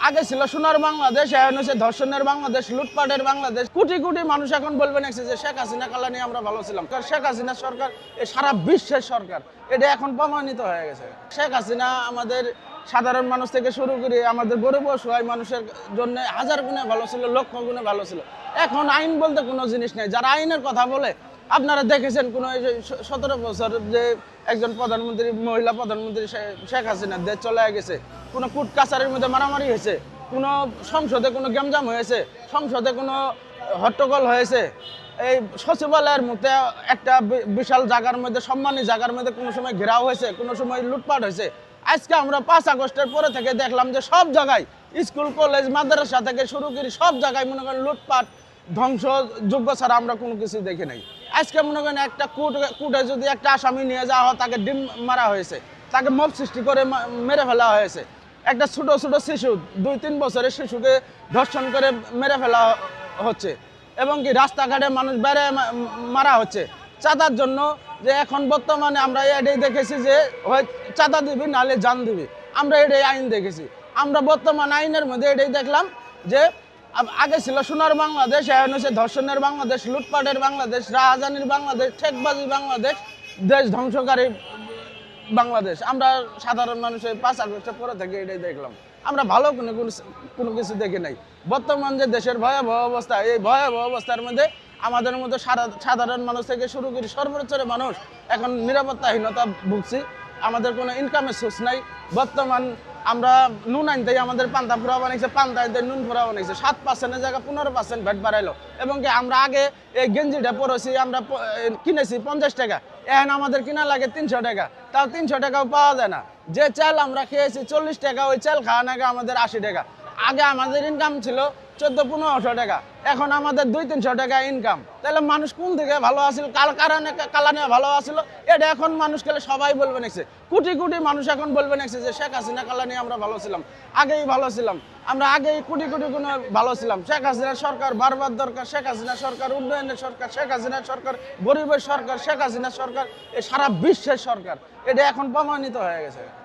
আগে ছিল সোনার বাংলাদেশ, এখন হচ্ছে ধর্ষণের বাংলাদেশ, লুটপাটের বাংলাদেশ। কোটি কোটি মানুষ এখন বলবেন যে শেখ হাসিনা কালানি আমরা ভালো ছিলাম। কারণ শেখ হাসিনা সরকার সারা বিশ্বের সরকার, এটা এখন প্রমাণিত হয়ে গেছে। শেখ হাসিনা আমাদের সাধারণ মানুষ থেকে শুরু করে আমাদের গরিব অসহায় মানুষের জন্য হাজার গুণে ভালো ছিল, লক্ষ গুণে ভালো ছিল। এখন আইন বলতে কোনো জিনিস নেই। যারা আইনের কথা বলে, আপনারা দেখেছেন কোনো 17 বছর যে একজন প্রধানমন্ত্রী, মহিলা প্রধানমন্ত্রী শেখ হাসিনা দেশ চলে গেছে, কোনো কোর্ট কাছারির মধ্যে মারামারি হয়েছে, কোনো সংসদে কোনো গ্যামজাম হয়েছে, সংসদে কোনো হট্টগোল হয়েছে, এই সচিবালয়ের মধ্যে একটা বিশাল জায়গার মধ্যে, সম্মানী জায়গার মধ্যে কোনো সময় ঘেরাও হয়েছে, কোনো সময় লুটপাট হয়েছে। আজকে আমরা 5 আগস্টের পরে থেকে দেখলাম যে সব জায়গায়, স্কুল কলেজ মাদ্রাসা থেকে শুরু করে সব জায়গায় মনে করেন লুটপাট, ধ্বংস যোগ্য ছাড়া আমরা কোনো কিছু দেখি নাই। আজকে মনে করেন একটা কোর্টে যদি একটা আসামি নিয়ে যাওয়া হয়, তাকে ডিম মারা হয়েছে, তাকে মব সৃষ্টি করে মেরে ফেলা হয়েছে। একটা ছোট ছোট শিশু, 2-3 বছরের শিশুকে ধর্ষণ করে মেরে ফেলা হচ্ছে, এবং কি রাস্তাঘাটে মানুষ বেড়ে মারা হচ্ছে চাঁদার জন্য। যে এখন বর্তমানে আমরা এটাই দেখেছি যে হয় চাঁদা দিবি নাহলে জান দিবি, আমরা এটাই আইন দেখেছি। আমরা বর্তমান আইনের মধ্যে এটাই দেখলাম যে আগে ছিল সোনার বাংলাদেশ, এখন হচ্ছে ধর্ষণের বাংলাদেশ, লুটপাটের বাংলাদেশ, রাহাজানির বাংলাদেশ, ঠেকবাজি বাংলাদেশ, দেশ ধ্বংসকারী বাংলাদেশ। আমরা সাধারণ মানুষের 5 আগস্টের পরে থেকে এটাই দেখলাম। আমরা ভালো কোনো কিছু দেখি নাই। বর্তমান যে দেশের ভয়াবহ অবস্থা, এই ভয়াবহ অবস্থার মধ্যে আমাদের মধ্যে সাধারণ মানুষ থেকে শুরু করে সর্বোচ্চ মানুষ এখন নিরাপত্তাহীনতা ভুগছি। আমাদের কোনো ইনকামের সোর্স নাই। বর্তমান আমরা নুন আনতেই আমাদের পান্তা ফুরা বানাইছে, পান্তা আনতে নুন ফুরা বানাইছে। 7%-এর জায়গায় 15% ভ্যাট বাড়াইলো। এবং কি আমরা আগে এই গেঞ্জিটা পরেছি, আমরা কিনেছি 50 টাকা, এখন আমাদের কিনা লাগে 300 টাকা। তাও 300 টাকাও পাওয়া যায় না। যে চাল আমরা খেয়েছি 40 টাকা, ওই চাল খাওয়া নাকি আমাদের 80 টাকা। আগে আমাদের ইনকাম ছিল 1400-1500 টাকা, এখন আমাদের 200-300 টাকা ইনকাম। তাহলে মানুষ কোন দিকে ভালো আছিল? কালানে ভালো আছিল, এটা এখন মানুষ গেলে সবাই বলবে নাকছে। কোটি কোটি মানুষ এখন বলবে নাকছে যে শেখ হাসিনা কালানি আমরা ভালো ছিলাম, আগেই ভালো ছিলাম, আমরা আগেই কোটি কোটি গুণ ভালো ছিলাম। শেখ হাসিনার সরকার বারবার দরকার, শেখ হাসিনা সরকার উন্নয়নের সরকার, শেখ হাসিনা সরকার গরিবের সরকার, শেখ হাসিনা সরকার সারা বিশ্বের সরকার, এটা এখন প্রমাণিত হয়ে গেছে।